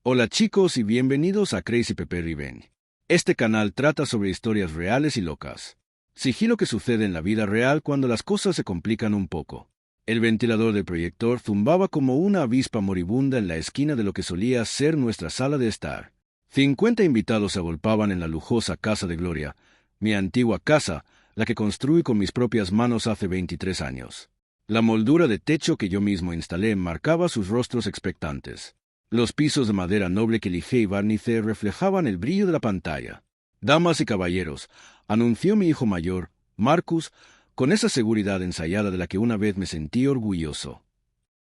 Hola chicos y bienvenidos a Crazy Pepe Revenge. Este canal trata sobre historias reales y locas. Sigilo que sucede en la vida real cuando las cosas se complican un poco. El ventilador del proyector zumbaba como una avispa moribunda en la esquina de lo que solía ser nuestra sala de estar. 50 invitados se agolpaban en la lujosa casa de Gloria, mi antigua casa, la que construí con mis propias manos hace 23 años. La moldura de techo que yo mismo instalé marcaba sus rostros expectantes. Los pisos de madera noble que lijé y barnicé reflejaban el brillo de la pantalla. Damas y caballeros, anunció mi hijo mayor, Marcus, con esa seguridad ensayada de la que una vez me sentí orgulloso.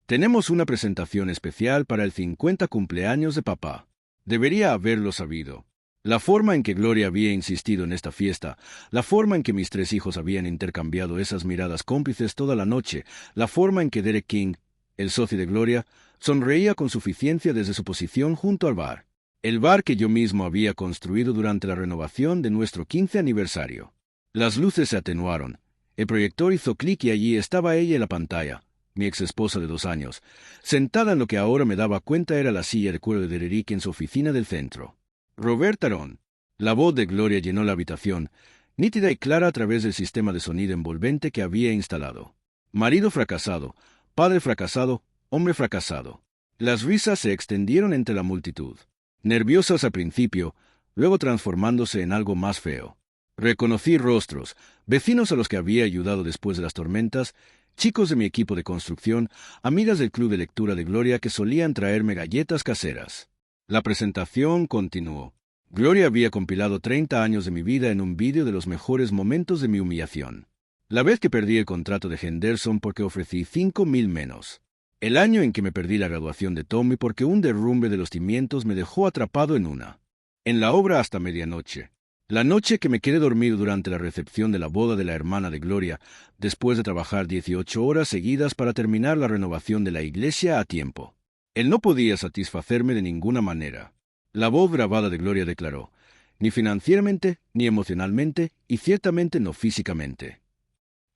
Tenemos una presentación especial para el 50 cumpleaños de papá. Debería haberlo sabido. La forma en que Gloria había insistido en esta fiesta, la forma en que mis 3 hijos habían intercambiado esas miradas cómplices toda la noche, la forma en que Derek King, el socio de Gloria, sonreía con suficiencia desde su posición junto al bar. El bar que yo mismo había construido durante la renovación de nuestro 15 aniversario. Las luces se atenuaron. El proyector hizo clic y allí estaba ella en la pantalla, mi exesposa de 2 años, sentada en lo que ahora me daba cuenta era la silla de cuero de Derek en su oficina del centro. Robert Taron. La voz de Gloria llenó la habitación, nítida y clara a través del sistema de sonido envolvente que había instalado. Marido fracasado, padre fracasado, hombre fracasado. Las risas se extendieron entre la multitud, nerviosas al principio, luego transformándose en algo más feo. Reconocí rostros, vecinos a los que había ayudado después de las tormentas, chicos de mi equipo de construcción, amigas del club de lectura de Gloria que solían traerme galletas caseras. La presentación continuó. Gloria había compilado 30 años de mi vida en un vídeo de los mejores momentos de mi humillación. La vez que perdí el contrato de Henderson porque ofrecí 5,000 menos. El año en que me perdí la graduación de Tommy porque un derrumbe de los cimientos me dejó atrapado en una. En la obra hasta medianoche. La noche que me quedé dormido durante la recepción de la boda de la hermana de Gloria, después de trabajar 18 horas seguidas para terminar la renovación de la iglesia a tiempo. Él no podía satisfacerme de ninguna manera. La voz grabada de Gloria declaró, ni financieramente, ni emocionalmente, y ciertamente no físicamente.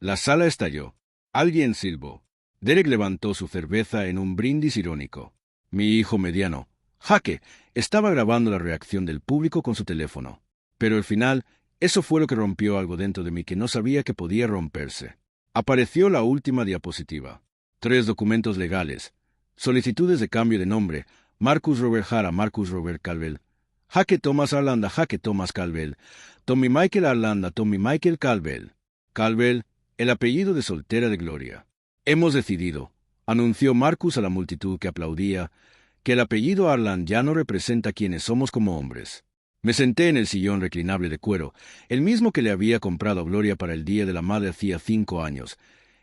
La sala estalló. Alguien silbó. Derek levantó su cerveza en un brindis irónico. Mi hijo mediano, Jaque, estaba grabando la reacción del público con su teléfono. Pero al final, eso fue lo que rompió algo dentro de mí que no sabía que podía romperse. Apareció la última diapositiva. 3 documentos legales. Solicitudes de cambio de nombre. Marcus Robert Hara, Marcus Robert Calvel. Jaque Thomas Arlanda, Jaque Thomas Calvel. Tommy Michael Arlanda, Tommy Michael Calvel. Calvel, el apellido de soltera de Gloria. Hemos decidido, anunció Marcus a la multitud que aplaudía, que el apellido Arland ya no representa quienes somos como hombres. Me senté en el sillón reclinable de cuero, el mismo que le había comprado a Gloria para el Día de la Madre hacía 5 años,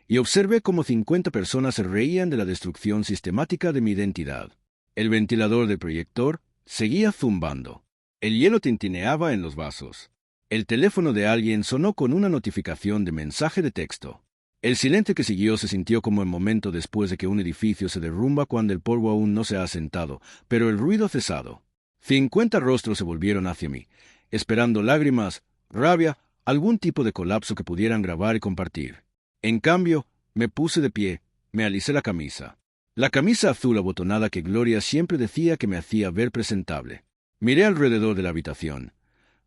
y observé cómo 50 personas se reían de la destrucción sistemática de mi identidad. El ventilador del proyector seguía zumbando. El hielo tintineaba en los vasos. El teléfono de alguien sonó con una notificación de mensaje de texto. El silencio que siguió se sintió como el momento después de que un edificio se derrumba cuando el polvo aún no se ha asentado, pero el ruido ha cesado. 50 rostros se volvieron hacia mí, esperando lágrimas, rabia, algún tipo de colapso que pudieran grabar y compartir. En cambio, me puse de pie, me alisé la camisa. La camisa azul abotonada que Gloria siempre decía que me hacía ver presentable. Miré alrededor de la habitación.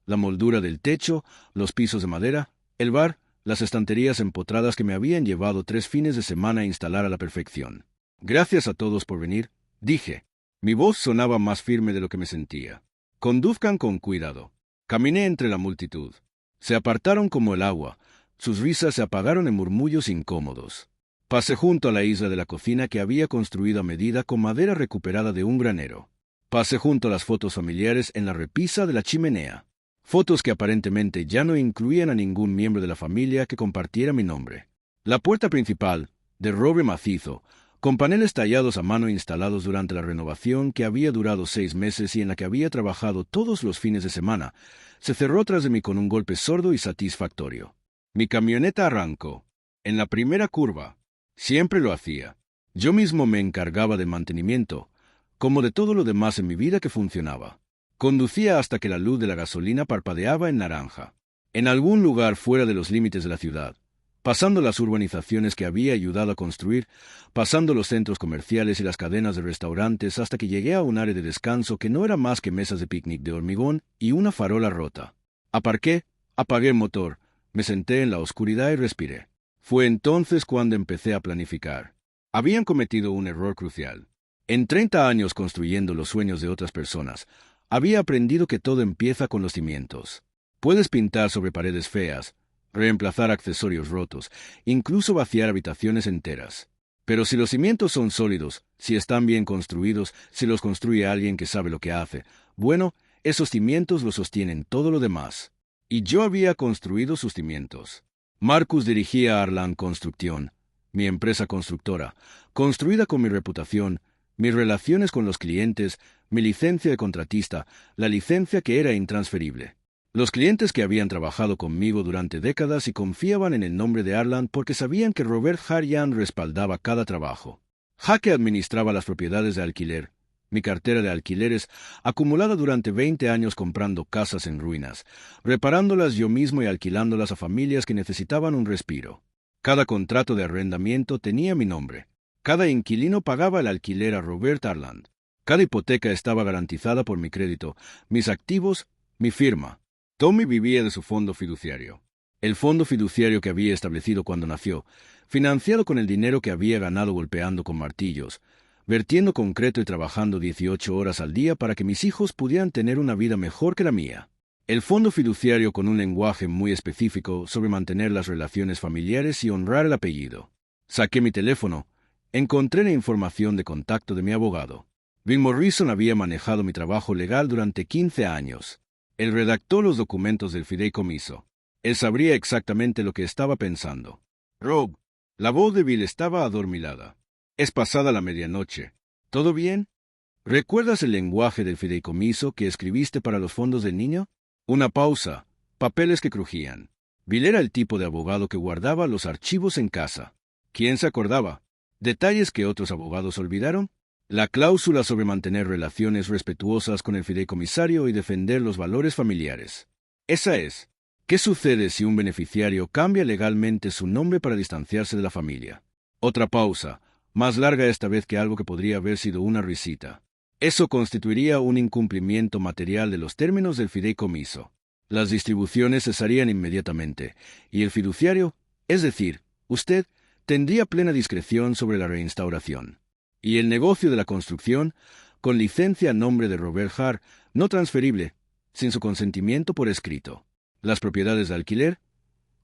La moldura del techo, los pisos de madera, el bar, las estanterías empotradas que me habían llevado 3 fines de semana a instalar a la perfección. Gracias a todos por venir, dije. Mi voz sonaba más firme de lo que me sentía. Conduzcan con cuidado. Caminé entre la multitud. Se apartaron como el agua. Sus risas se apagaron en murmullos incómodos. Pasé junto a la isla de la cocina que había construido a medida con madera recuperada de un granero. Pasé junto a las fotos familiares en la repisa de la chimenea. Fotos que aparentemente ya no incluían a ningún miembro de la familia que compartiera mi nombre. La puerta principal, de roble macizo, con paneles tallados a mano instalados durante la renovación que había durado 6 meses y en la que había trabajado todos los fines de semana, se cerró tras de mí con un golpe sordo y satisfactorio. Mi camioneta arrancó. En la primera curva. Siempre lo hacía. Yo mismo me encargaba del mantenimiento, como de todo lo demás en mi vida que funcionaba. Conducía hasta que la luz de la gasolina parpadeaba en naranja. En algún lugar fuera de los límites de la ciudad, pasando las urbanizaciones que había ayudado a construir, pasando los centros comerciales y las cadenas de restaurantes hasta que llegué a un área de descanso que no era más que mesas de picnic de hormigón y una farola rota. Aparqué, apagué el motor, me senté en la oscuridad y respiré. Fue entonces cuando empecé a planificar. Habían cometido un error crucial. En 30 años construyendo los sueños de otras personas, había aprendido que todo empieza con los cimientos. Puedes pintar sobre paredes feas, reemplazar accesorios rotos, incluso vaciar habitaciones enteras. Pero si los cimientos son sólidos, si están bien construidos, si los construye alguien que sabe lo que hace, bueno, esos cimientos lo sostienen todo lo demás. Y yo había construido sus cimientos. Marcus dirigía Arlan Construcción, mi empresa constructora, construida con mi reputación, mis relaciones con los clientes, mi licencia de contratista, la licencia que era intransferible. Los clientes que habían trabajado conmigo durante décadas y confiaban en el nombre de Arlan porque sabían que Robert Harjan respaldaba cada trabajo. Jaque administraba las propiedades de alquiler, mi cartera de alquileres, acumulada durante 20 años comprando casas en ruinas, reparándolas yo mismo y alquilándolas a familias que necesitaban un respiro. Cada contrato de arrendamiento tenía mi nombre. Cada inquilino pagaba el alquiler a Robert Arland. Cada hipoteca estaba garantizada por mi crédito, mis activos, mi firma. Tommy vivía de su fondo fiduciario. El fondo fiduciario que había establecido cuando nació, financiado con el dinero que había ganado golpeando con martillos, vertiendo concreto y trabajando 18 horas al día para que mis hijos pudieran tener una vida mejor que la mía. El fondo fiduciario con un lenguaje muy específico sobre mantener las relaciones familiares y honrar el apellido. Saqué mi teléfono. Encontré la información de contacto de mi abogado. Bill Morrison había manejado mi trabajo legal durante 15 años. Él redactó los documentos del fideicomiso. Él sabría exactamente lo que estaba pensando. Rob, la voz de Bill estaba adormilada. Es pasada la medianoche. ¿Todo bien? ¿Recuerdas el lenguaje del fideicomiso que escribiste para los fondos del niño? Una pausa. Papeles que crujían. Bill era el tipo de abogado que guardaba los archivos en casa. ¿Quién se acordaba? ¿Detalles que otros abogados olvidaron? La cláusula sobre mantener relaciones respetuosas con el fideicomisario y defender los valores familiares. Esa es. ¿Qué sucede si un beneficiario cambia legalmente su nombre para distanciarse de la familia? Otra pausa, más larga esta vez que algo que podría haber sido una risita. Eso constituiría un incumplimiento material de los términos del fideicomiso. Las distribuciones cesarían inmediatamente, y el fiduciario, es decir, usted, tendría plena discreción sobre la reinstauración. Y el negocio de la construcción, con licencia a nombre de Robert Hart, no transferible, sin su consentimiento por escrito. Las propiedades de alquiler,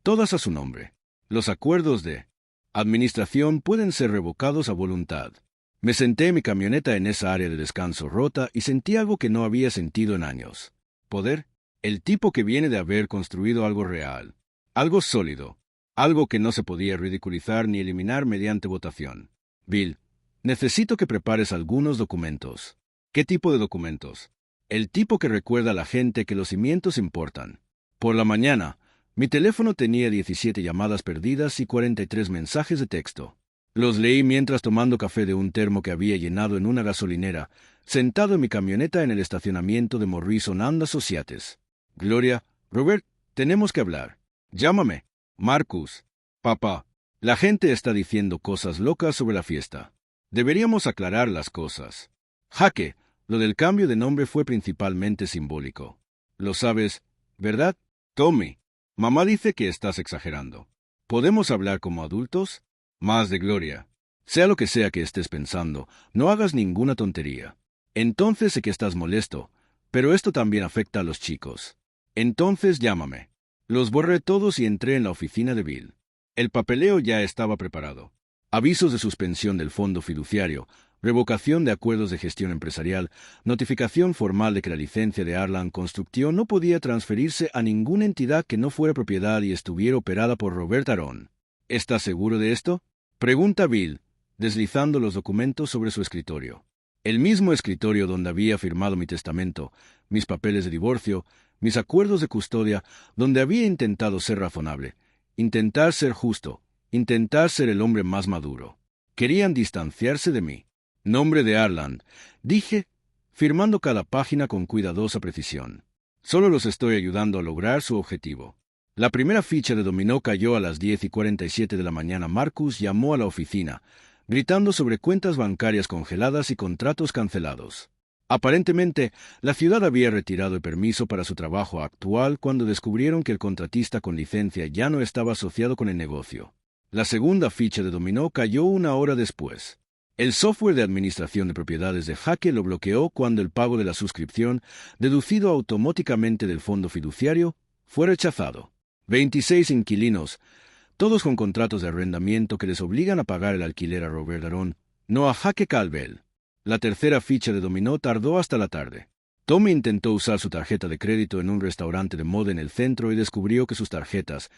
todas a su nombre. Los acuerdos de administración pueden ser revocados a voluntad. Me senté en mi camioneta en esa área de descanso rota y sentí algo que no había sentido en años. Poder, el tipo que viene de haber construido algo real, algo sólido, algo que no se podía ridiculizar ni eliminar mediante votación. Bill, necesito que prepares algunos documentos. ¿Qué tipo de documentos? El tipo que recuerda a la gente que los cimientos importan. Por la mañana, mi teléfono tenía 17 llamadas perdidas y 43 mensajes de texto. Los leí mientras tomando café de un termo que había llenado en una gasolinera, sentado en mi camioneta en el estacionamiento de Morrison and Associates. Gloria, Robert, tenemos que hablar. Llámame. Marcus. Papá, la gente está diciendo cosas locas sobre la fiesta. Deberíamos aclarar las cosas. Jaque, lo del cambio de nombre fue principalmente simbólico. Lo sabes, ¿verdad? Tommy, mamá dice que estás exagerando. ¿Podemos hablar como adultos? Más de Gloria. Sea lo que sea que estés pensando, no hagas ninguna tontería. Entonces sé que estás molesto, pero esto también afecta a los chicos. Entonces llámame. Los borré todos y entré en la oficina de Bill. El papeleo ya estaba preparado. Avisos de suspensión del fondo fiduciario, revocación de acuerdos de gestión empresarial, notificación formal de que la licencia de Arlan Construcción no podía transferirse a ninguna entidad que no fuera propiedad y estuviera operada por Robert Aron. ¿Estás seguro de esto? Pregunta Bill, deslizando los documentos sobre su escritorio. El mismo escritorio donde había firmado mi testamento, mis papeles de divorcio, mis acuerdos de custodia, donde había intentado ser razonable, intentar ser justo, intentar ser el hombre más maduro. Querían distanciarse de mí. Nombre de Arland, dije, firmando cada página con cuidadosa precisión. Solo los estoy ayudando a lograr su objetivo. La primera ficha de dominó cayó a las 10:47 de la mañana. Marcus llamó a la oficina, gritando sobre cuentas bancarias congeladas y contratos cancelados. Aparentemente, la ciudad había retirado el permiso para su trabajo actual cuando descubrieron que el contratista con licencia ya no estaba asociado con el negocio. La segunda ficha de dominó cayó una hora después. El software de administración de propiedades de Jaque lo bloqueó cuando el pago de la suscripción, deducido automáticamente del fondo fiduciario, fue rechazado. 26 inquilinos, todos con contratos de arrendamiento que les obligan a pagar el alquiler a Robert Aron, no a Jaque Calvel. La tercera ficha de dominó tardó hasta la tarde. Tommy intentó usar su tarjeta de crédito en un restaurante de moda en el centro y descubrió que sus tarjetas,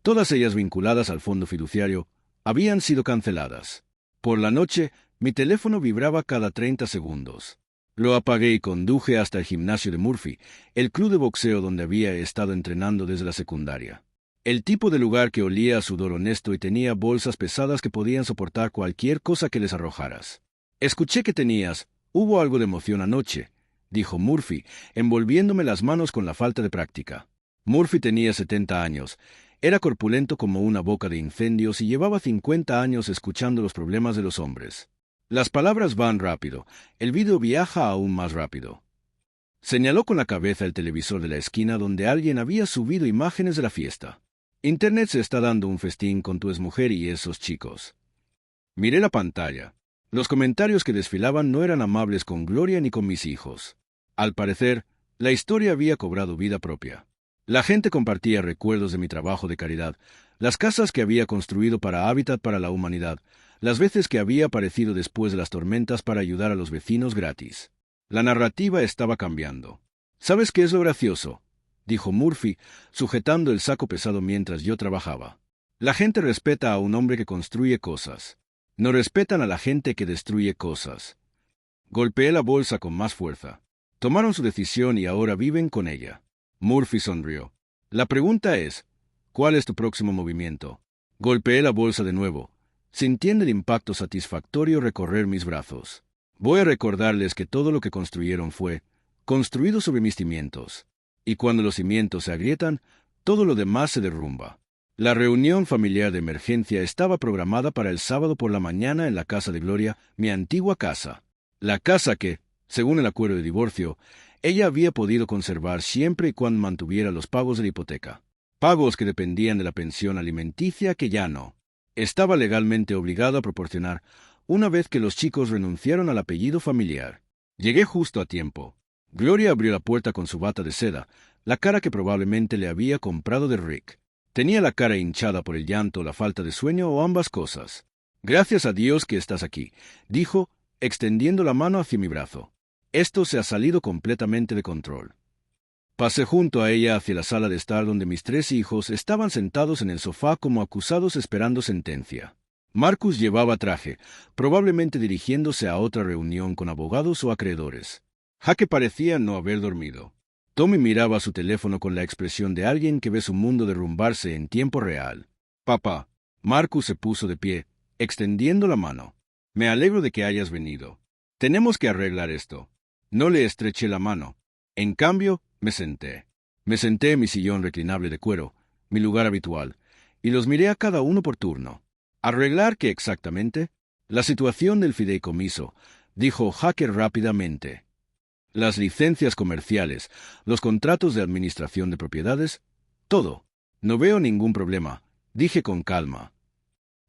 todas ellas vinculadas al fondo fiduciario, habían sido canceladas. Por la noche, mi teléfono vibraba cada 30 segundos. Lo apagué y conduje hasta el gimnasio de Murphy, el club de boxeo donde había estado entrenando desde la secundaria. El tipo de lugar que olía a sudor honesto y tenía bolsas pesadas que podían soportar cualquier cosa que les arrojaras. Escuché que hubo algo de emoción anoche, dijo Murphy, envolviéndome las manos con la falta de práctica. Murphy tenía 70 años, era corpulento como una boca de incendios y llevaba 50 años escuchando los problemas de los hombres. Las palabras van rápido, el vídeo viaja aún más rápido. Señaló con la cabeza el televisor de la esquina donde alguien había subido imágenes de la fiesta. Internet se está dando un festín con tu exmujer y esos chicos. Miré la pantalla. Los comentarios que desfilaban no eran amables con Gloria ni con mis hijos. Al parecer, la historia había cobrado vida propia. La gente compartía recuerdos de mi trabajo de caridad, las casas que había construido para Hábitat para la Humanidad, las veces que había aparecido después de las tormentas para ayudar a los vecinos gratis. La narrativa estaba cambiando. ¿Sabes qué es lo gracioso?, dijo Murphy, sujetando el saco pesado mientras yo trabajaba. La gente respeta a un hombre que construye cosas. No respetan a la gente que destruye cosas. Golpeé la bolsa con más fuerza. Tomaron su decisión y ahora viven con ella. Murphy sonrió. La pregunta es, ¿cuál es tu próximo movimiento? Golpeé la bolsa de nuevo, sintiendo el impacto satisfactorio recorrer mis brazos. Voy a recordarles que todo lo que construyeron fue construido sobre mis cimientos. Y cuando los cimientos se agrietan, todo lo demás se derrumba. La reunión familiar de emergencia estaba programada para el sábado por la mañana en la casa de Gloria, mi antigua casa. La casa que, según el acuerdo de divorcio, ella había podido conservar siempre y cuando mantuviera los pagos de la hipoteca. Pagos que dependían de la pensión alimenticia que ya no estaba legalmente obligado a proporcionar una vez que los chicos renunciaron al apellido familiar. Llegué justo a tiempo. Gloria abrió la puerta con su bata de seda, la cara que probablemente le había comprado de Rick. Tenía la cara hinchada por el llanto, la falta de sueño o ambas cosas. Gracias a Dios que estás aquí, dijo, extendiendo la mano hacia mi brazo. Esto se ha salido completamente de control. Pasé junto a ella hacia la sala de estar donde mis 3 hijos estaban sentados en el sofá como acusados esperando sentencia. Marcus llevaba traje, probablemente dirigiéndose a otra reunión con abogados o acreedores. Jaque parecía no haber dormido. Tommy miraba su teléfono con la expresión de alguien que ve su mundo derrumbarse en tiempo real. Papá. Marcus se puso de pie, extendiendo la mano. Me alegro de que hayas venido. Tenemos que arreglar esto. No le estreché la mano. En cambio, me senté. Me senté en mi sillón reclinable de cuero, mi lugar habitual, y los miré a cada uno por turno. ¿Arreglar qué exactamente? La situación del fideicomiso, dijo Jaque rápidamente. Las licencias comerciales, los contratos de administración de propiedades, todo. No veo ningún problema, dije con calma.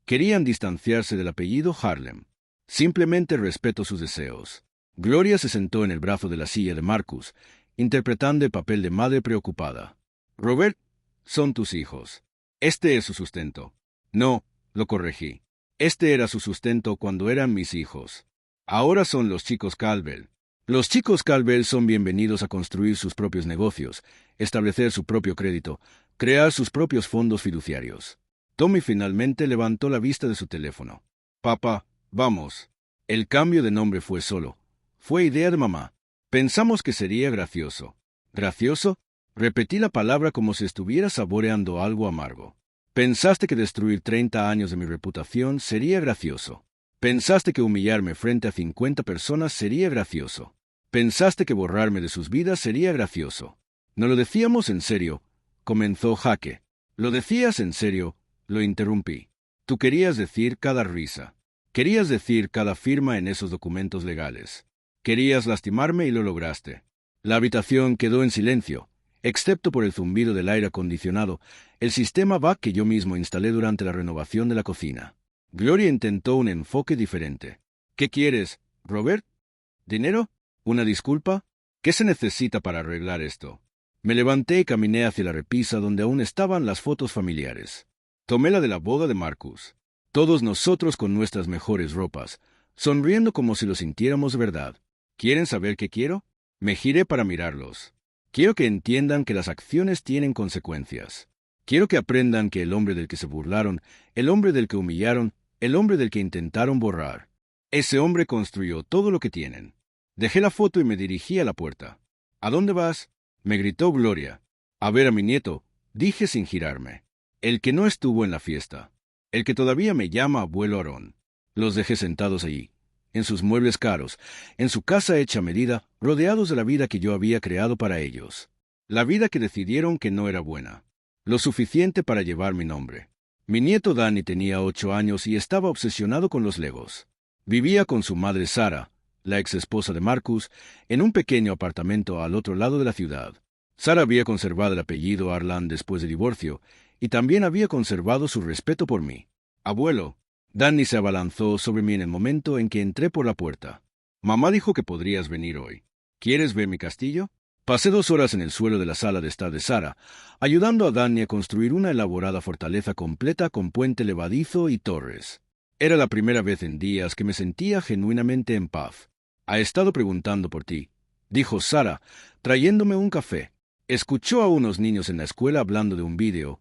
Querían distanciarse del apellido Harlem. Simplemente respeto sus deseos. Gloria se sentó en el brazo de la silla de Marcus, interpretando el papel de madre preocupada. Robert, son tus hijos. Este es su sustento. No, lo corregí. Este era su sustento cuando eran mis hijos. Ahora son los chicos Calvel. Los chicos Calvel son bienvenidos a construir sus propios negocios, establecer su propio crédito, crear sus propios fondos fiduciarios. Tommy finalmente levantó la vista de su teléfono. Papá, vamos. El cambio de nombre fue idea de mamá. Pensamos que sería gracioso. ¿Gracioso? Repetí la palabra como si estuviera saboreando algo amargo. Pensaste que destruir 30 años de mi reputación sería gracioso. Pensaste que humillarme frente a 50 personas sería gracioso. Pensaste que borrarme de sus vidas sería gracioso. ¿No lo decíamos en serio? Comenzó Jaque. ¿Lo decías en serio? Lo interrumpí. Tú querías decir cada risa. Querías decir cada firma en esos documentos legales. Querías lastimarme y lo lograste. La habitación quedó en silencio, excepto por el zumbido del aire acondicionado, el sistema VAC que yo mismo instalé durante la renovación de la cocina. Gloria intentó un enfoque diferente. ¿Qué quieres, Robert? ¿Dinero? ¿Una disculpa? ¿Qué se necesita para arreglar esto? Me levanté y caminé hacia la repisa donde aún estaban las fotos familiares. Tomé la de la boda de Marcus. Todos nosotros con nuestras mejores ropas, sonriendo como si lo sintiéramos de verdad. ¿Quieren saber qué quiero? Me giré para mirarlos. Quiero que entiendan que las acciones tienen consecuencias. Quiero que aprendan que el hombre del que se burlaron, el hombre del que humillaron, el hombre del que intentaron borrar, ese hombre construyó todo lo que tienen. Dejé la foto y me dirigí a la puerta. ¿A dónde vas? Me gritó Gloria. A ver a mi nieto, dije sin girarme. El que no estuvo en la fiesta. El que todavía me llama abuelo Aarón. Los dejé sentados allí, en sus muebles caros, en su casa hecha a medida, rodeados de la vida que yo había creado para ellos. La vida que decidieron que no era buena. Lo suficiente para llevar mi nombre. Mi nieto Danny tenía 8 años y estaba obsesionado con los Legos. Vivía con su madre Sara, la ex esposa de Marcus, en un pequeño apartamento al otro lado de la ciudad. Sara había conservado el apellido Arlan después del divorcio, y también había conservado su respeto por mí. Abuelo, Danny se abalanzó sobre mí en el momento en que entré por la puerta. Mamá dijo que podrías venir hoy. ¿Quieres ver mi castillo? Pasé 2 horas en el suelo de la sala de estar de Sara, ayudando a Danny a construir una elaborada fortaleza completa con puente levadizo y torres. Era la primera vez en días que me sentía genuinamente en paz. Ha estado preguntando por ti, dijo Sara, trayéndome un café. Escuchó a unos niños en la escuela hablando de un vídeo,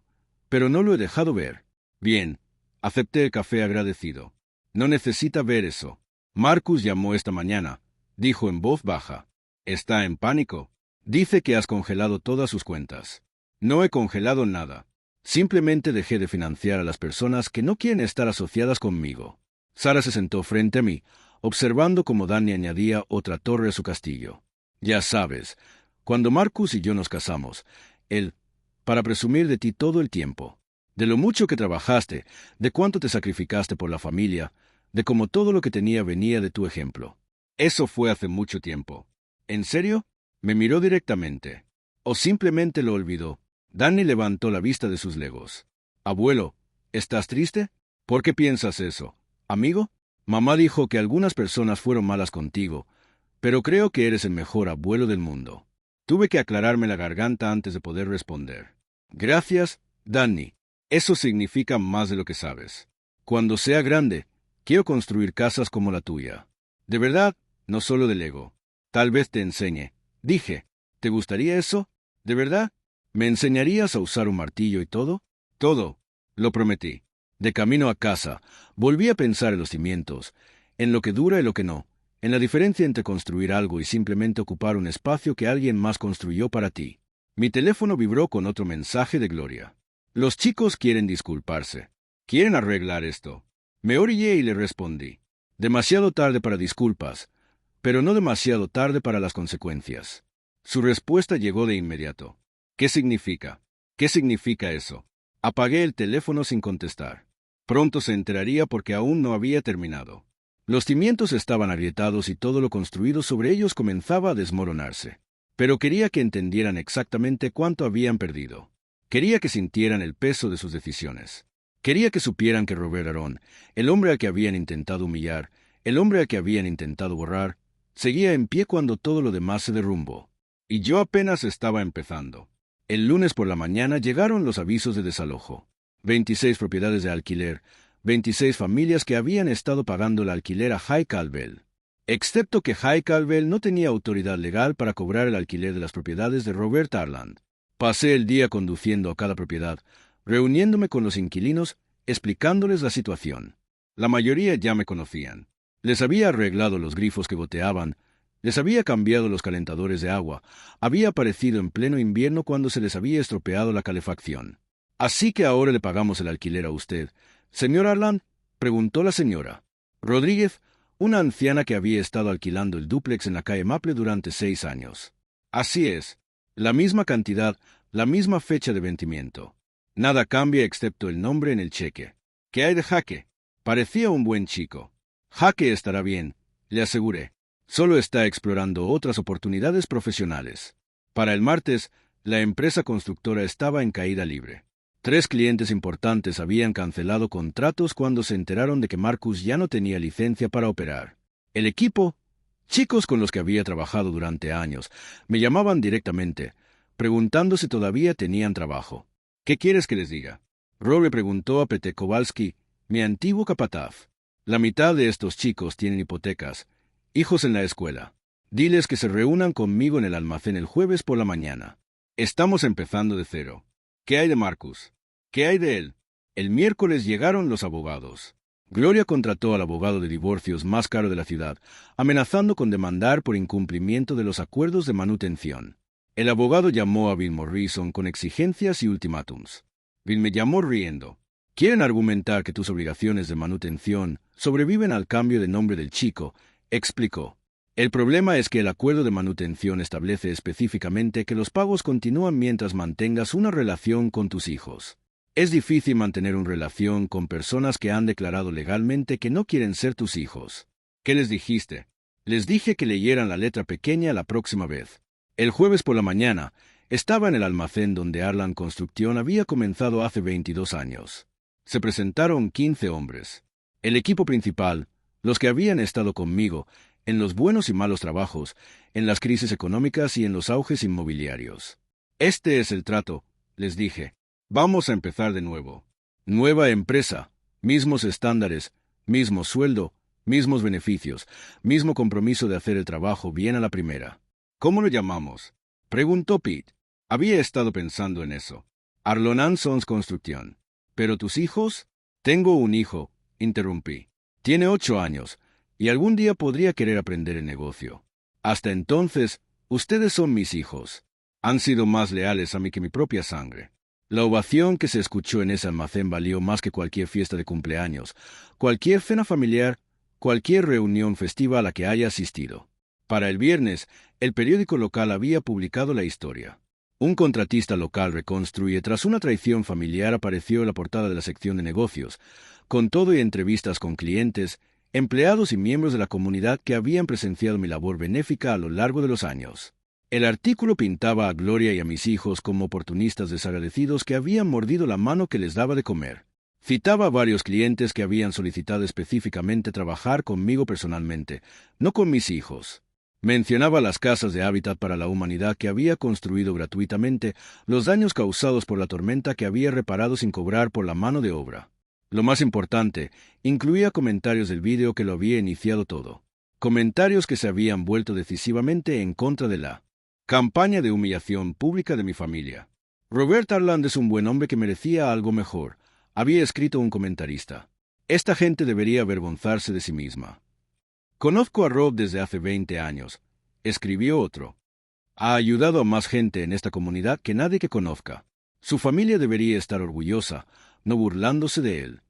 pero no lo he dejado ver. Bien, acepté el café agradecido. No necesita ver eso. Marcus llamó esta mañana, dijo en voz baja. Está en pánico. Dice que has congelado todas sus cuentas. No he congelado nada. Simplemente dejé de financiar a las personas que no quieren estar asociadas conmigo. Sara se sentó frente a mí, observando cómo Danny añadía otra torre a su castillo. Ya sabes, cuando Marcus y yo nos casamos, para presumir de ti todo el tiempo, de lo mucho que trabajaste, de cuánto te sacrificaste por la familia, de cómo todo lo que tenía venía de tu ejemplo. Eso fue hace mucho tiempo. ¿En serio? Me miró directamente. ¿O simplemente lo olvidó? Danny levantó la vista de sus Legos. Abuelo, ¿estás triste? ¿Por qué piensas eso? ¿Amigo? Mamá dijo que algunas personas fueron malas contigo, pero creo que eres el mejor abuelo del mundo. Tuve que aclararme la garganta antes de poder responder. Gracias, Danny. Eso significa más de lo que sabes. Cuando sea grande, quiero construir casas como la tuya. De verdad, no solo de Lego. Tal vez te enseñe. Dije, ¿te gustaría eso? ¿De verdad? ¿Me enseñarías a usar un martillo y todo? Todo. Lo prometí. De camino a casa, volví a pensar en los cimientos, en lo que dura y lo que no, en la diferencia entre construir algo y simplemente ocupar un espacio que alguien más construyó para ti. Mi teléfono vibró con otro mensaje de Gloria. Los chicos quieren disculparse. Quieren arreglar esto. Me orillé y le respondí. Demasiado tarde para disculpas, pero no demasiado tarde para las consecuencias. Su respuesta llegó de inmediato. ¿Qué significa? ¿Qué significa eso? Apagué el teléfono sin contestar. Pronto se enteraría porque aún no había terminado. Los cimientos estaban agrietados y todo lo construido sobre ellos comenzaba a desmoronarse. Pero quería que entendieran exactamente cuánto habían perdido. Quería que sintieran el peso de sus decisiones. Quería que supieran que Robert Aarón, el hombre al que habían intentado humillar, el hombre al que habían intentado borrar, seguía en pie cuando todo lo demás se derrumbó. Y yo apenas estaba empezando. El lunes por la mañana llegaron los avisos de desalojo. 26 propiedades de alquiler, 26 familias que habían estado pagando el alquiler a High Calvel. Excepto que High Calvel no tenía autoridad legal para cobrar el alquiler de las propiedades de Robert Arland. Pasé el día conduciendo a cada propiedad, reuniéndome con los inquilinos, explicándoles la situación. La mayoría ya me conocían. Les había arreglado los grifos que goteaban, les había cambiado los calentadores de agua, había aparecido en pleno invierno cuando se les había estropeado la calefacción. Así que ahora le pagamos el alquiler a usted. ¿Señor Arland?, preguntó la señora Rodríguez, una anciana que había estado alquilando el dúplex en la calle Maple durante 6 años. Así es. La misma cantidad, la misma fecha de vencimiento. Nada cambia excepto el nombre en el cheque. ¿Qué hay de Jaque? Parecía un buen chico. Jaque estará bien, le aseguré. Solo está explorando otras oportunidades profesionales. Para el martes, la empresa constructora estaba en caída libre. 3 clientes importantes habían cancelado contratos cuando se enteraron de que Marcus ya no tenía licencia para operar. El equipo, chicos con los que había trabajado durante años, me llamaban directamente, preguntando si todavía tenían trabajo. ¿Qué quieres que les diga? Rory preguntó a Pete Kowalski, mi antiguo capataz. La mitad de estos chicos tienen hipotecas, hijos en la escuela. Diles que se reúnan conmigo en el almacén el jueves por la mañana. Estamos empezando de cero. ¿Qué hay de Marcus? ¿Qué hay de él? El miércoles llegaron los abogados. Gloria contrató al abogado de divorcios más caro de la ciudad, amenazando con demandar por incumplimiento de los acuerdos de manutención. El abogado llamó a Bill Morrison con exigencias y ultimátums. Bill me llamó riendo. Quieren argumentar que tus obligaciones de manutención sobreviven al cambio de nombre del chico, explicó. El problema es que el acuerdo de manutención establece específicamente que los pagos continúan mientras mantengas una relación con tus hijos. Es difícil mantener una relación con personas que han declarado legalmente que no quieren ser tus hijos. ¿Qué les dijiste? Les dije que leyeran la letra pequeña la próxima vez. El jueves por la mañana, estaba en el almacén donde Arlan Construcción había comenzado hace 22 años. Se presentaron 15 hombres. El equipo principal, los que habían estado conmigo, en los buenos y malos trabajos, en las crisis económicas y en los auges inmobiliarios. Este es el trato, les dije. Vamos a empezar de nuevo. Nueva empresa, mismos estándares, mismo sueldo, mismos beneficios, mismo compromiso de hacer el trabajo bien a la primera. ¿Cómo lo llamamos? Preguntó Pete. Había estado pensando en eso. Arlonan Sons Construcción. ¿Pero tus hijos? Tengo un hijo, interrumpí. Tiene 8 años, y algún día podría querer aprender el negocio. Hasta entonces, ustedes son mis hijos. Han sido más leales a mí que mi propia sangre. La ovación que se escuchó en ese almacén valió más que cualquier fiesta de cumpleaños, cualquier cena familiar, cualquier reunión festiva a la que haya asistido. Para el viernes, el periódico local había publicado la historia. Un contratista local reconstruye tras una traición familiar apareció en la portada de la sección de negocios, con todo y entrevistas con clientes, empleados y miembros de la comunidad que habían presenciado mi labor benéfica a lo largo de los años. El artículo pintaba a Gloria y a mis hijos como oportunistas desagradecidos que habían mordido la mano que les daba de comer. Citaba a varios clientes que habían solicitado específicamente trabajar conmigo personalmente, no con mis hijos. Mencionaba las casas de hábitat para la humanidad que había construido gratuitamente, los daños causados por la tormenta que había reparado sin cobrar por la mano de obra. Lo más importante, incluía comentarios del vídeo que lo había iniciado todo. Comentarios que se habían vuelto decisivamente en contra de la campaña de humillación pública de mi familia. Robert Arland es un buen hombre que merecía algo mejor, había escrito un comentarista. Esta gente debería avergonzarse de sí misma. Conozco a Rob desde hace 20 años, escribió otro. Ha ayudado a más gente en esta comunidad que nadie que conozca. Su familia debería estar orgullosa, no burlándose de él.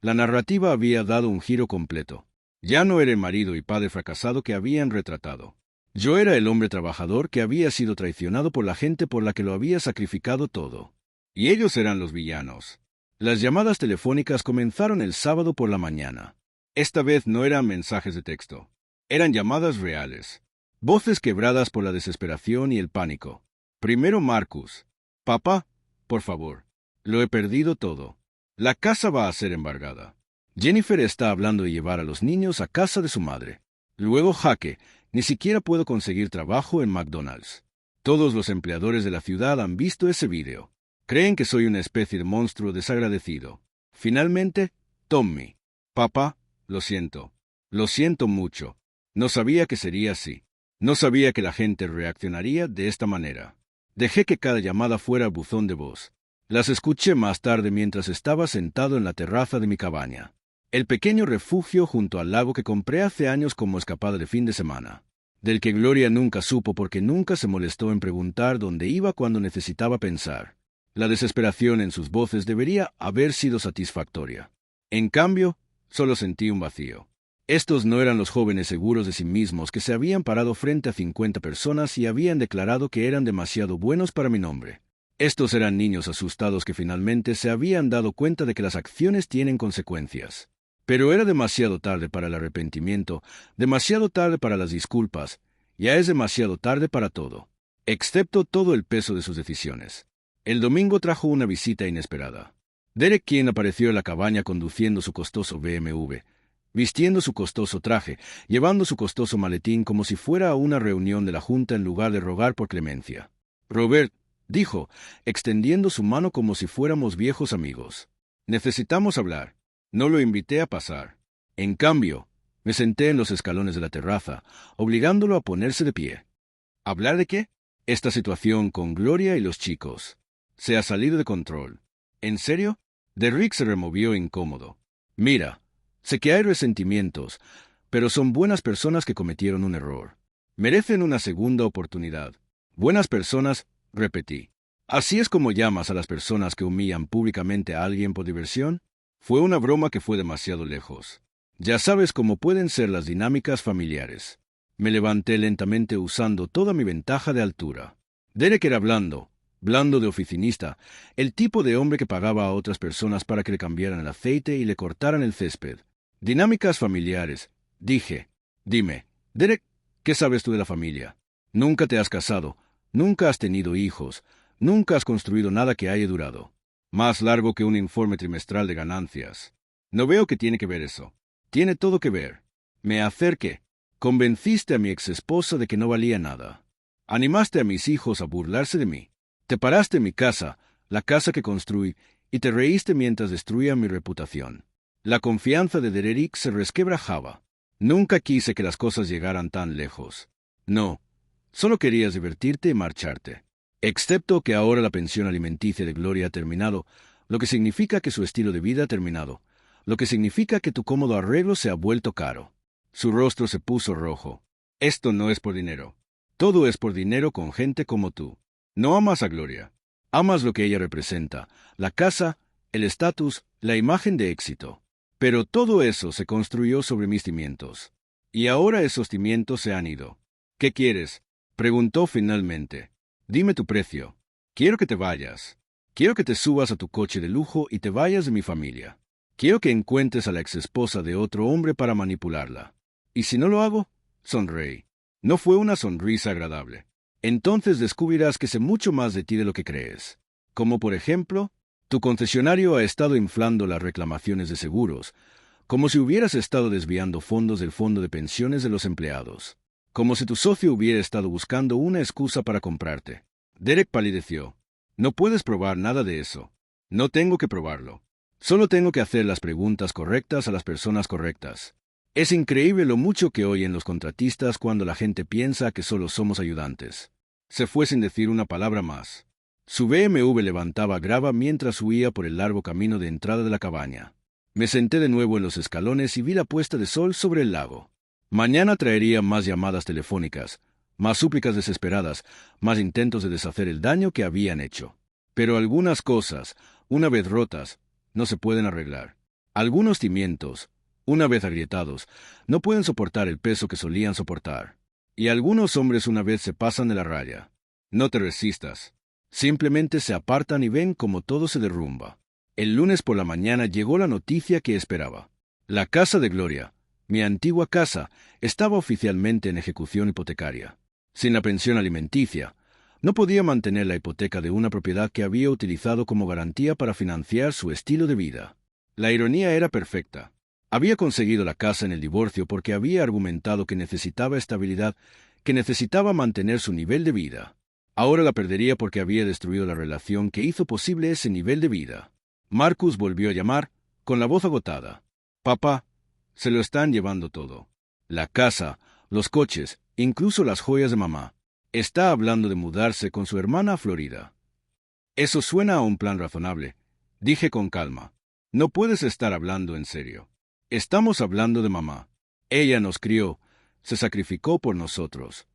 La narrativa había dado un giro completo. Ya no era el marido y padre fracasado que habían retratado. Yo era el hombre trabajador que había sido traicionado por la gente por la que lo había sacrificado todo. Y ellos eran los villanos. Las llamadas telefónicas comenzaron el sábado por la mañana. Esta vez no eran mensajes de texto. Eran llamadas reales. Voces quebradas por la desesperación y el pánico. Primero Marcus. Papá, por favor. Lo he perdido todo. La casa va a ser embargada. Jennifer está hablando de llevar a los niños a casa de su madre. Luego Jaque. Ni siquiera puedo conseguir trabajo en McDonald's. Todos los empleadores de la ciudad han visto ese vídeo. Creen que soy una especie de monstruo desagradecido. Finalmente, Tommy. Papá, lo siento. Lo siento mucho. No sabía que sería así. No sabía que la gente reaccionaría de esta manera. Dejé que cada llamada fuera buzón de voz. Las escuché más tarde mientras estaba sentado en la terraza de mi cabaña. El pequeño refugio junto al lago que compré hace años como escapada de fin de semana. Del que Gloria nunca supo porque nunca se molestó en preguntar dónde iba cuando necesitaba pensar. La desesperación en sus voces debería haber sido satisfactoria. En cambio, solo sentí un vacío. Estos no eran los jóvenes seguros de sí mismos que se habían parado frente a 50 personas y habían declarado que eran demasiado buenos para mi nombre. Estos eran niños asustados que finalmente se habían dado cuenta de que las acciones tienen consecuencias. Pero era demasiado tarde para el arrepentimiento, demasiado tarde para las disculpas, ya es demasiado tarde para todo, excepto todo el peso de sus decisiones. El domingo trajo una visita inesperada. Derek, quien apareció en la cabaña conduciendo su costoso BMW, vistiendo su costoso traje, llevando su costoso maletín como si fuera a una reunión de la Junta en lugar de rogar por clemencia. Robert, dijo, extendiendo su mano como si fuéramos viejos amigos. Necesitamos hablar. No lo invité a pasar. En cambio, me senté en los escalones de la terraza, obligándolo a ponerse de pie. ¿Hablar de qué? Esta situación con Gloria y los chicos. Se ha salido de control. ¿En serio? Derrick se removió incómodo. Mira, sé que hay resentimientos, pero son buenas personas que cometieron un error. Merecen una segunda oportunidad. Buenas personas, repetí. ¿Así es como llamas a las personas que humillan públicamente a alguien por diversión? Fue una broma que fue demasiado lejos. Ya sabes cómo pueden ser las dinámicas familiares. Me levanté lentamente usando toda mi ventaja de altura. Derek era blando de oficinista, el tipo de hombre que pagaba a otras personas para que le cambiaran el aceite y le cortaran el césped. Dinámicas familiares, dije. Dime, Derek, ¿qué sabes tú de la familia? Nunca te has casado, nunca has tenido hijos, nunca has construido nada que haya durado. Más largo que un informe trimestral de ganancias. No veo que tiene que ver eso. Tiene todo que ver. Me acerqué. Convenciste a mi exesposa de que no valía nada. Animaste a mis hijos a burlarse de mí. Te paraste en mi casa, la casa que construí, y te reíste mientras destruía mi reputación. La confianza de Derek se resquebrajaba. Nunca quise que las cosas llegaran tan lejos. No, solo querías divertirte y marcharte. Excepto que ahora la pensión alimenticia de Gloria ha terminado, lo que significa que su estilo de vida ha terminado, lo que significa que tu cómodo arreglo se ha vuelto caro. Su rostro se puso rojo. Esto no es por dinero. Todo es por dinero con gente como tú. No amas a Gloria. Amas lo que ella representa, la casa, el estatus, la imagen de éxito. Pero todo eso se construyó sobre mis cimientos. Y ahora esos cimientos se han ido. ¿Qué quieres? Preguntó finalmente. Dime tu precio. Quiero que te vayas. Quiero que te subas a tu coche de lujo y te vayas de mi familia. Quiero que encuentres a la exesposa de otro hombre para manipularla. ¿Y si no lo hago? Sonreí. No fue una sonrisa agradable. Entonces descubrirás que sé mucho más de ti de lo que crees. Como por ejemplo, tu concesionario ha estado inflando las reclamaciones de seguros, como si hubieras estado desviando fondos del fondo de pensiones de los empleados. Como si tu socio hubiera estado buscando una excusa para comprarte. Derek palideció. No puedes probar nada de eso. No tengo que probarlo. Solo tengo que hacer las preguntas correctas a las personas correctas. Es increíble lo mucho que oyen los contratistas cuando la gente piensa que solo somos ayudantes. Se fue sin decir una palabra más. Su BMW levantaba grava mientras huía por el largo camino de entrada de la cabaña. Me senté de nuevo en los escalones y vi la puesta de sol sobre el lago. Mañana traería más llamadas telefónicas, más súplicas desesperadas, más intentos de deshacer el daño que habían hecho. Pero algunas cosas, una vez rotas, no se pueden arreglar. Algunos cimientos, una vez agrietados, no pueden soportar el peso que solían soportar. Y algunos hombres una vez se pasan de la raya. No te resistas. Simplemente se apartan y ven cómo todo se derrumba. El lunes por la mañana llegó la noticia que esperaba. La casa de Gloria, mi antigua casa, estaba oficialmente en ejecución hipotecaria. Sin la pensión alimenticia, no podía mantener la hipoteca de una propiedad que había utilizado como garantía para financiar su estilo de vida. La ironía era perfecta. Había conseguido la casa en el divorcio porque había argumentado que necesitaba estabilidad, que necesitaba mantener su nivel de vida. Ahora la perdería porque había destruido la relación que hizo posible ese nivel de vida. Marcus volvió a llamar, con la voz agotada. Papá, se lo están llevando todo. La casa, los coches, incluso las joyas de mamá. Está hablando de mudarse con su hermana a Florida. Eso suena a un plan razonable, dije con calma. No puedes estar hablando en serio. Estamos hablando de mamá. Ella nos crió, se sacrificó por nosotros.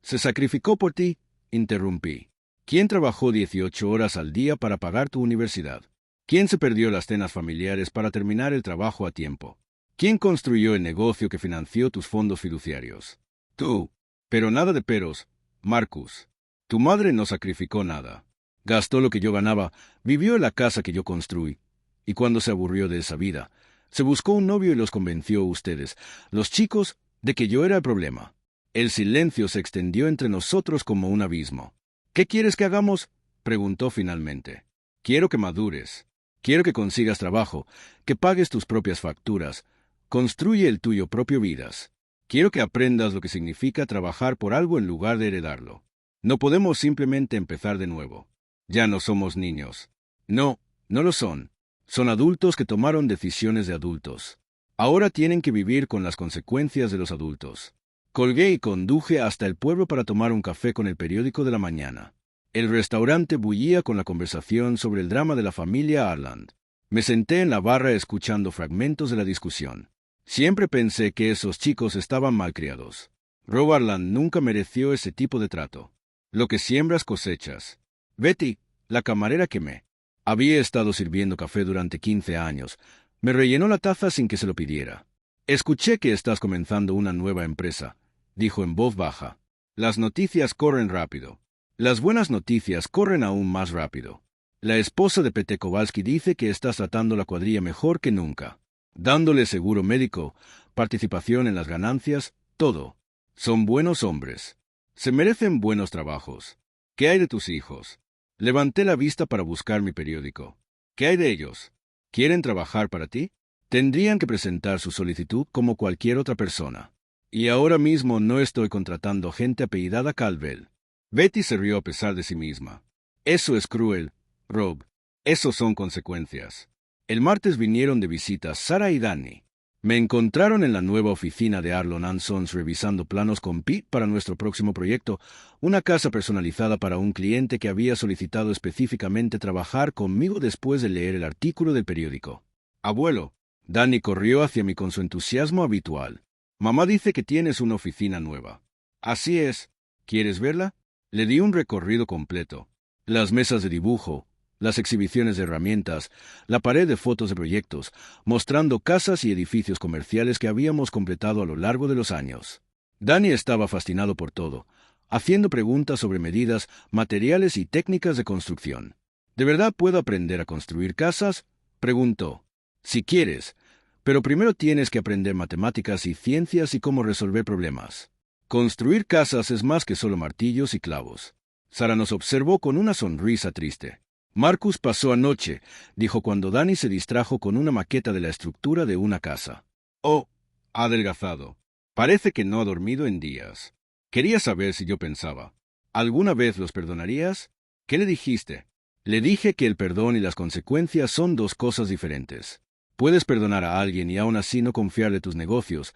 ¿Se sacrificó por ti? Interrumpí. ¿Quién trabajó 18 horas al día para pagar tu universidad? ¿Quién se perdió las cenas familiares para terminar el trabajo a tiempo? ¿Quién construyó el negocio que financió tus fondos fiduciarios? Tú. Pero nada de peros, Marcus. Tu madre no sacrificó nada. Gastó lo que yo ganaba, vivió en la casa que yo construí, y cuando se aburrió de esa vida, se buscó un novio y los convenció a ustedes, los chicos, de que yo era el problema. El silencio se extendió entre nosotros como un abismo. ¿Qué quieres que hagamos?, preguntó finalmente. Quiero que madures. Quiero que consigas trabajo, que pagues tus propias facturas. Construye el tuyo propio vidas. Quiero que aprendas lo que significa trabajar por algo en lugar de heredarlo. No podemos simplemente empezar de nuevo. Ya no somos niños. No, no lo son. Son adultos que tomaron decisiones de adultos. Ahora tienen que vivir con las consecuencias de los adultos. Colgué y conduje hasta el pueblo para tomar un café con el periódico de la mañana. El restaurante bullía con la conversación sobre el drama de la familia Arland. Me senté en la barra escuchando fragmentos de la discusión. Siempre pensé que esos chicos estaban malcriados. Rob Arland nunca mereció ese tipo de trato. Lo que siembras cosechas. Betty, la camarera que me había estado sirviendo café durante 15 años, me rellenó la taza sin que se lo pidiera. Escuché que estás comenzando una nueva empresa, dijo en voz baja. Las noticias corren rápido. Las buenas noticias corren aún más rápido. La esposa de Pete Kowalski dice que estás tratando la cuadrilla mejor que nunca, dándole seguro médico, participación en las ganancias, todo. Son buenos hombres. Se merecen buenos trabajos. ¿Qué hay de tus hijos? Levanté la vista para buscar mi periódico. ¿Qué hay de ellos? ¿Quieren trabajar para ti? Tendrían que presentar su solicitud como cualquier otra persona. Y ahora mismo no estoy contratando gente apellidada Calvel. Betty se rió a pesar de sí misma. Eso es cruel, Rob. Esos son consecuencias. El martes vinieron de visita Sarah y Danny. Me encontraron en la nueva oficina de Arlon & Sons revisando planos con Pete para nuestro próximo proyecto, una casa personalizada para un cliente que había solicitado específicamente trabajar conmigo después de leer el artículo del periódico. Abuelo, Danny corrió hacia mí con su entusiasmo habitual. Mamá dice que tienes una oficina nueva. Así es. ¿Quieres verla? Le di un recorrido completo. Las mesas de dibujo, las exhibiciones de herramientas, la pared de fotos de proyectos, mostrando casas y edificios comerciales que habíamos completado a lo largo de los años. Danny estaba fascinado por todo, haciendo preguntas sobre medidas, materiales y técnicas de construcción. ¿De verdad puedo aprender a construir casas?, preguntó. Si quieres, pero primero tienes que aprender matemáticas y ciencias y cómo resolver problemas. Construir casas es más que solo martillos y clavos. Sara nos observó con una sonrisa triste. Marcus pasó anoche, dijo cuando Danny se distrajo con una maqueta de la estructura de una casa. Oh, ha adelgazado. Parece que no ha dormido en días. Quería saber si yo pensaba. ¿Alguna vez los perdonarías? ¿Qué le dijiste? Le dije que el perdón y las consecuencias son dos cosas diferentes. Puedes perdonar a alguien y aún así no confiar de tus negocios,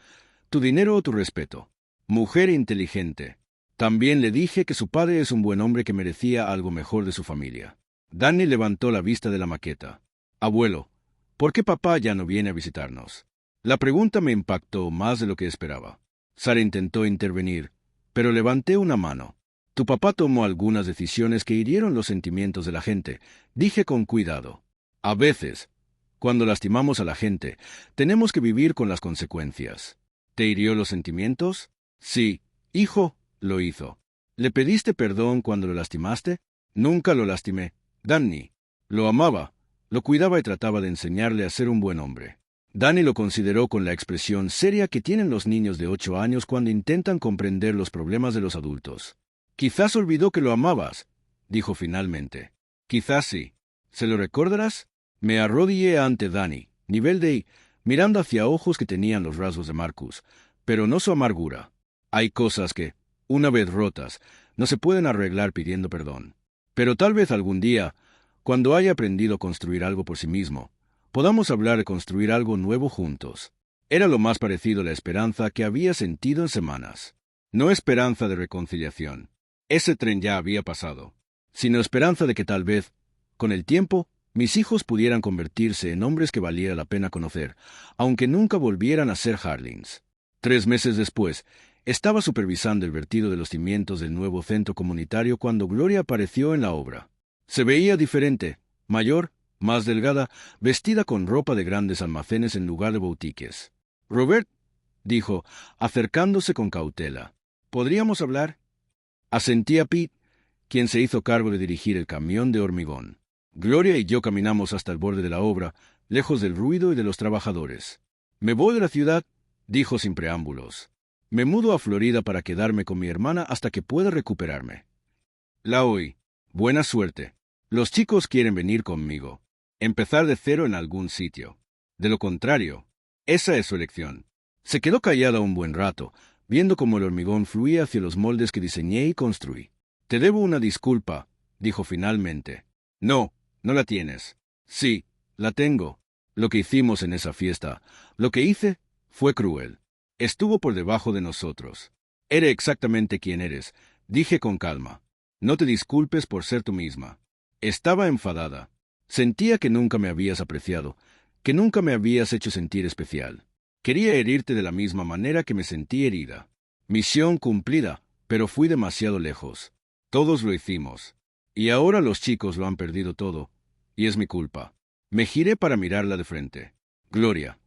tu dinero o tu respeto. Mujer inteligente. También le dije que su padre es un buen hombre que merecía algo mejor de su familia. Danny levantó la vista de la maqueta. Abuelo, ¿por qué papá ya no viene a visitarnos? La pregunta me impactó más de lo que esperaba. Sara intentó intervenir, pero levanté una mano. Tu papá tomó algunas decisiones que hirieron los sentimientos de la gente, dije con cuidado. A veces, cuando lastimamos a la gente, tenemos que vivir con las consecuencias. ¿Te hirió los sentimientos? Sí, hijo, lo hizo. ¿Le pediste perdón cuando lo lastimaste? Nunca lo lastimé. Danny. Lo amaba, lo cuidaba y trataba de enseñarle a ser un buen hombre. Danny lo consideró con la expresión seria que tienen los niños de 8 años cuando intentan comprender los problemas de los adultos. Quizás olvidó que lo amabas, dijo finalmente. Quizás sí. ¿Se lo recordarás? Me arrodillé ante Danny, nivel de mirando hacia ojos que tenían los rasgos de Marcus, pero no su amargura. Hay cosas que, una vez rotas, no se pueden arreglar pidiendo perdón. Pero tal vez algún día, cuando haya aprendido a construir algo por sí mismo, podamos hablar de construir algo nuevo juntos. Era lo más parecido a la esperanza que había sentido en semanas. No esperanza de reconciliación. Ese tren ya había pasado. Sino esperanza de que tal vez, con el tiempo, mis hijos pudieran convertirse en hombres que valiera la pena conocer, aunque nunca volvieran a ser Harlings. 3 meses después, estaba supervisando el vertido de los cimientos del nuevo centro comunitario cuando Gloria apareció en la obra. Se veía diferente, mayor, más delgada, vestida con ropa de grandes almacenes en lugar de boutiques. Robert, dijo, acercándose con cautela. ¿Podríamos hablar? Asentía Pete, quien se hizo cargo de dirigir el camión de hormigón. Gloria y yo caminamos hasta el borde de la obra, lejos del ruido y de los trabajadores. «Me voy de la ciudad», dijo sin preámbulos. «Me mudo a Florida para quedarme con mi hermana hasta que pueda recuperarme». La oí. Buena suerte. Los chicos quieren venir conmigo. Empezar de cero en algún sitio. De lo contrario, esa es su elección. Se quedó callada un buen rato, viendo cómo el hormigón fluía hacia los moldes que diseñé y construí. «Te debo una disculpa», dijo finalmente. «No, no la tienes». «Sí, la tengo. Lo que hicimos en esa fiesta, lo que hice, fue cruel. Estuvo por debajo de nosotros. Eres exactamente quien eres», dije con calma. «No te disculpes por ser tú misma». Estaba enfadada. Sentía que nunca me habías apreciado, que nunca me habías hecho sentir especial. Quería herirte de la misma manera que me sentí herida. Misión cumplida, pero fui demasiado lejos. Todos lo hicimos. Y ahora los chicos lo han perdido todo, y es mi culpa. Me giré para mirarla de frente. «Gloria,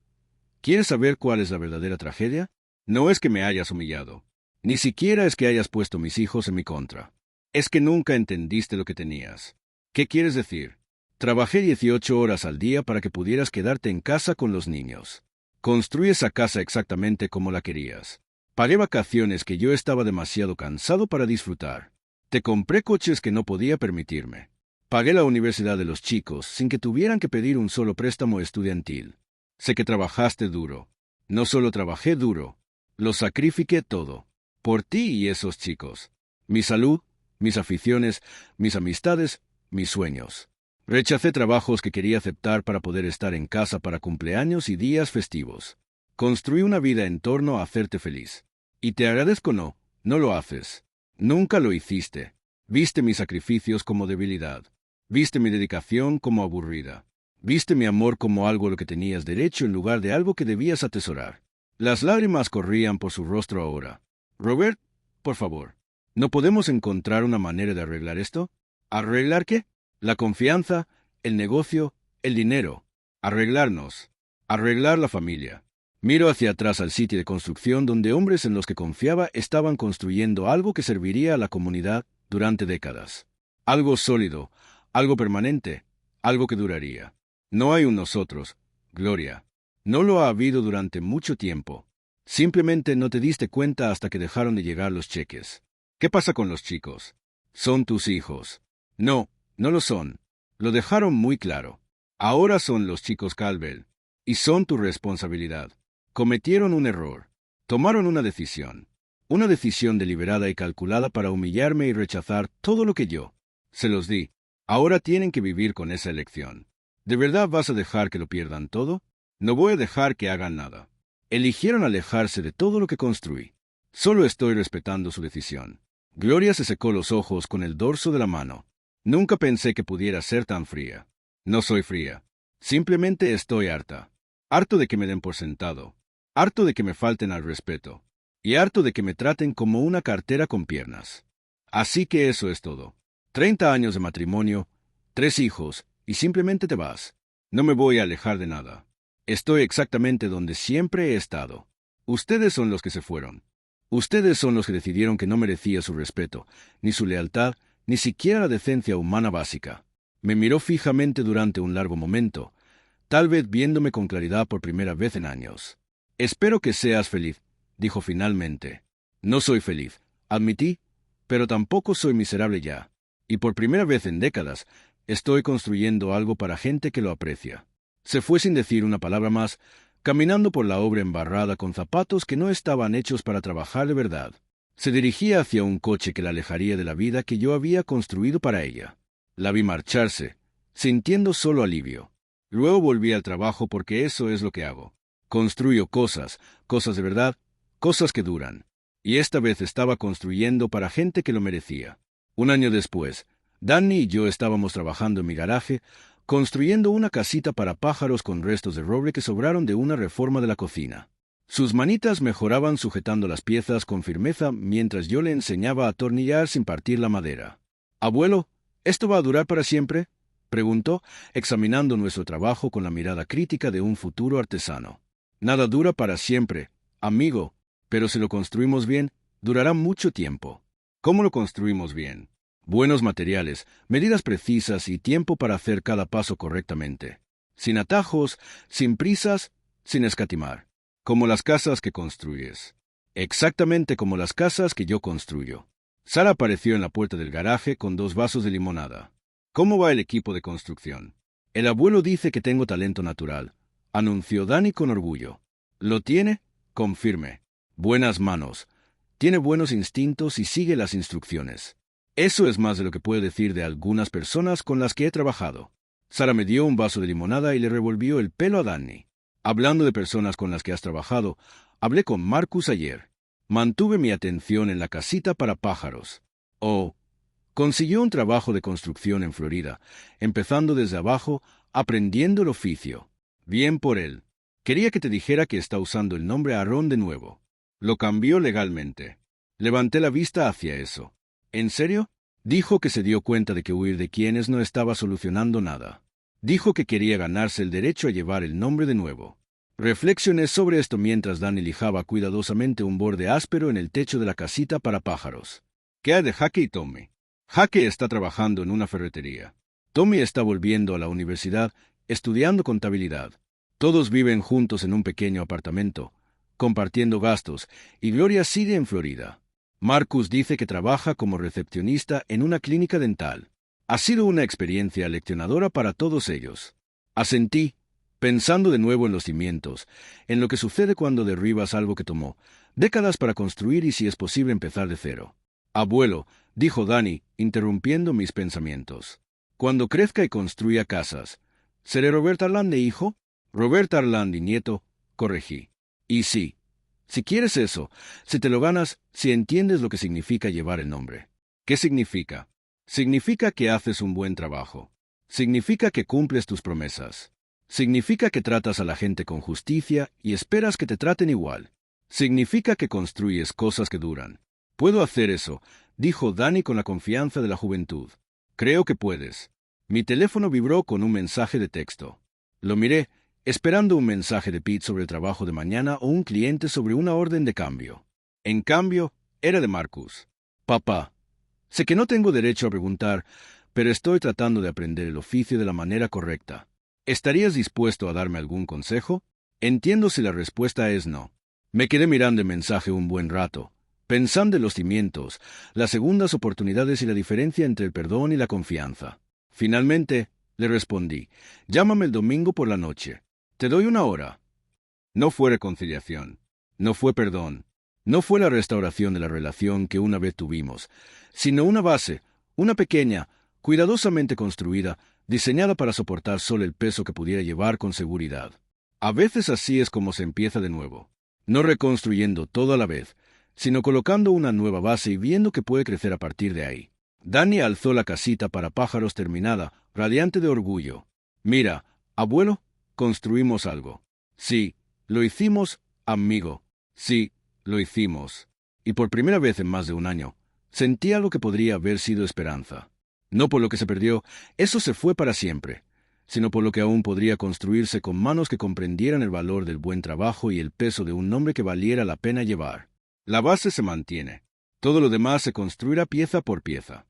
¿quieres saber cuál es la verdadera tragedia? No es que me hayas humillado. Ni siquiera es que hayas puesto mis hijos en mi contra. Es que nunca entendiste lo que tenías. ¿Qué quieres decir? Trabajé 18 horas al día para que pudieras quedarte en casa con los niños. Construí esa casa exactamente como la querías. Pagué vacaciones que yo estaba demasiado cansado para disfrutar. Te compré coches que no podía permitirme. Pagué la universidad de los chicos sin que tuvieran que pedir un solo préstamo estudiantil. Sé que trabajaste duro. No solo trabajé duro, lo sacrifiqué todo. Por ti y esos chicos. Mi salud, mis aficiones, mis amistades, mis sueños. Rechacé trabajos que quería aceptar para poder estar en casa para cumpleaños y días festivos. Construí una vida en torno a hacerte feliz. Y te agradezco no lo haces. Nunca lo hiciste. Viste mis sacrificios como debilidad. Viste mi dedicación como aburrida. Viste mi amor como algo a lo que tenías derecho en lugar de algo que debías atesorar. Las lágrimas corrían por su rostro ahora. «Robert, por favor, ¿no podemos encontrar una manera de arreglar esto?» ¿Arreglar qué? La confianza, el negocio, el dinero. Arreglarnos. Arreglar la familia. Miro hacia atrás al sitio de construcción donde hombres en los que confiaba estaban construyendo algo que serviría a la comunidad durante décadas. Algo sólido, algo permanente, algo que duraría. No hay un nosotros, Gloria. No lo ha habido durante mucho tiempo. Simplemente no te diste cuenta hasta que dejaron de llegar los cheques. ¿Qué pasa con los chicos? Son tus hijos. No, no lo son. Lo dejaron muy claro. Ahora son los chicos Calvel. Y son tu responsabilidad. Cometieron un error. Tomaron una decisión. Una decisión deliberada y calculada para humillarme y rechazar todo lo que yo se los di. Ahora tienen que vivir con esa elección. ¿De verdad vas a dejar que lo pierdan todo? No voy a dejar que hagan nada. Eligieron alejarse de todo lo que construí. Solo estoy respetando su decisión. Gloria se secó los ojos con el dorso de la mano. Nunca pensé que pudiera ser tan fría. No soy fría. Simplemente estoy harta. Harto de que me den por sentado. Harto de que me falten al respeto. Y harto de que me traten como una cartera con piernas. Así que eso es todo. 30 años de matrimonio, 3 hijos, y simplemente te vas. No me voy a alejar de nada. Estoy exactamente donde siempre he estado. Ustedes son los que se fueron. Ustedes son los que decidieron que no merecía su respeto, ni su lealtad, ni siquiera la decencia humana básica. Me miró fijamente durante un largo momento, tal vez viéndome con claridad por primera vez en años. «Espero que seas feliz», dijo finalmente. «No soy feliz», admití, «pero tampoco soy miserable ya. Y por primera vez en décadas, estoy construyendo algo para gente que lo aprecia». Se fue sin decir una palabra más, caminando por la obra embarrada con zapatos que no estaban hechos para trabajar de verdad. Se dirigía hacia un coche que la alejaría de la vida que yo había construido para ella. La vi marcharse, sintiendo solo alivio. Luego volví al trabajo porque eso es lo que hago. Construyo cosas, cosas de verdad, cosas que duran. Y esta vez estaba construyendo para gente que lo merecía. Un año después, Danny y yo estábamos trabajando en mi garaje, construyendo una casita para pájaros con restos de roble que sobraron de una reforma de la cocina. Sus manitas mejoraban sujetando las piezas con firmeza mientras yo le enseñaba a atornillar sin partir la madera. «Abuelo, ¿esto va a durar para siempre?», preguntó, examinando nuestro trabajo con la mirada crítica de un futuro artesano. «Nada dura para siempre, amigo, pero si lo construimos bien, durará mucho tiempo». «¿Cómo lo construimos bien?». Buenos materiales, medidas precisas y tiempo para hacer cada paso correctamente. Sin atajos, sin prisas, sin escatimar. Como las casas que construyes. Exactamente como las casas que yo construyo. Sara apareció en la puerta del garaje con 2 vasos de limonada. ¿Cómo va el equipo de construcción? El abuelo dice que tengo talento natural, anunció Danny con orgullo. ¿Lo tiene? Confirme. Buenas manos. Tiene buenos instintos y sigue las instrucciones. Eso es más de lo que puedo decir de algunas personas con las que he trabajado. Sara me dio un vaso de limonada y le revolvió el pelo a Danny. Hablando de personas con las que has trabajado, hablé con Marcus ayer. Mantuve mi atención en la casita para pájaros. Oh, consiguió un trabajo de construcción en Florida, empezando desde abajo, aprendiendo el oficio. Bien por él. Quería que te dijera que está usando el nombre Aarón de nuevo. Lo cambió legalmente. Levanté la vista hacia eso. ¿En serio? Dijo que se dio cuenta de que huir de quienes no estaba solucionando nada. Dijo que quería ganarse el derecho a llevar el nombre de nuevo. Reflexioné sobre esto mientras Danny lijaba cuidadosamente un borde áspero en el techo de la casita para pájaros. ¿Qué hay de Jackie y Tommy? Jackie está trabajando en una ferretería. Tommy está volviendo a la universidad, estudiando contabilidad. Todos viven juntos en un pequeño apartamento, compartiendo gastos, y Gloria sigue en Florida. Marcus dice que trabaja como recepcionista en una clínica dental. Ha sido una experiencia leccionadora para todos ellos. Asentí, pensando de nuevo en los cimientos, en lo que sucede cuando derribas algo que tomó décadas para construir y si es posible empezar de cero. Abuelo, dijo Danny, interrumpiendo mis pensamientos. Cuando crezca y construya casas, ¿seré Robert Arland de hijo? Robert Arland y nieto, corregí. Y sí, si quieres eso, si te lo ganas, si entiendes lo que significa llevar el nombre. ¿Qué significa? Significa que haces un buen trabajo. Significa que cumples tus promesas. Significa que tratas a la gente con justicia y esperas que te traten igual. Significa que construyes cosas que duran. Puedo hacer eso, dijo Danny con la confianza de la juventud. Creo que puedes. Mi teléfono vibró con un mensaje de texto. Lo miré, esperando un mensaje de Pete sobre el trabajo de mañana o un cliente sobre una orden de cambio. En cambio, era de Marcus. Papá, sé que no tengo derecho a preguntar, pero estoy tratando de aprender el oficio de la manera correcta. ¿Estarías dispuesto a darme algún consejo? Entiendo si la respuesta es no. Me quedé mirando el mensaje un buen rato, pensando en los cimientos, las segundas oportunidades y la diferencia entre el perdón y la confianza. Finalmente, le respondí, llámame el domingo por la noche. Te doy 1 hora. No fue reconciliación. No fue perdón. No fue la restauración de la relación que una vez tuvimos, sino una base, una pequeña, cuidadosamente construida, diseñada para soportar solo el peso que pudiera llevar con seguridad. A veces así es como se empieza de nuevo. No reconstruyendo todo a la vez, sino colocando una nueva base y viendo que puede crecer a partir de ahí. Danny alzó la casita para pájaros terminada, radiante de orgullo. Mira, abuelo, construimos algo. Sí, lo hicimos, amigo. Sí, lo hicimos. Y por primera vez en más de 1 año, sentí algo que podría haber sido esperanza. No por lo que se perdió, eso se fue para siempre, sino por lo que aún podría construirse con manos que comprendieran el valor del buen trabajo y el peso de un nombre que valiera la pena llevar. La base se mantiene. Todo lo demás se construirá pieza por pieza.